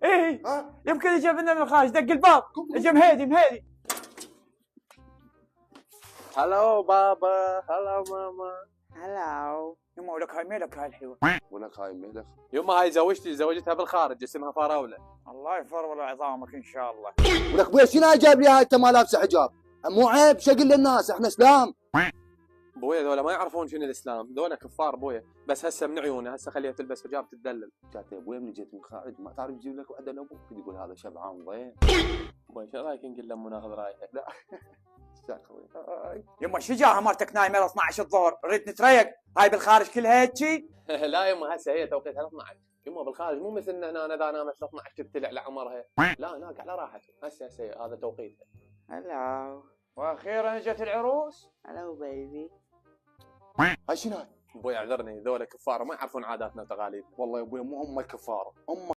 ايه ها يمكن يجي لنا من الخارج، دق الباب. اجي مهيدي. هلو بابا، هلو ماما. هلاو يما، ولك هاي ميلك هاي الحيوان. ولك هاي ملخ. يما هاي زوجتها بالخارج، اسمها فراولة. الله يفرول عظامك ان شاء الله. ولك ابويا شنو جايب لي هاي انت ما لابسه حجاب؟ مو عيب شقل للناس، احنا اسلام. بويا ذولا ما يعرفون شنو الاسلام، ذولا كفار بويا، بس هسه من عيونه، هسه خليها تلبس حجاب تتدلل. جات يا ابويا من جيت من خارج ما تعرف تجيب لك وحده لابوك يقول هذا شبعان ضيف. بويا شو رايك نقول لما ناخذ رايحه؟ لا شاك خوي. يما شجاعة مالتك نايمة 12 الظهر، نريد نتريق. هاي بالخارج كلها هيجي. لا يما هسه هي توقيتها 12. يما بالخارج مو مثلنا هنا، انا اذا نامت 12 تبتلع لعمرها. لا هناك على راحته، هسه هذا توقيتها. هلاو واخيرا اجت العروس. هلو بيبي. هاي شنو هاي؟ بويا اعذرني، ذولا كفار ما يعرفون عاداتنا وتقاليدنا. والله يا ابويا مو هم الكفار، هم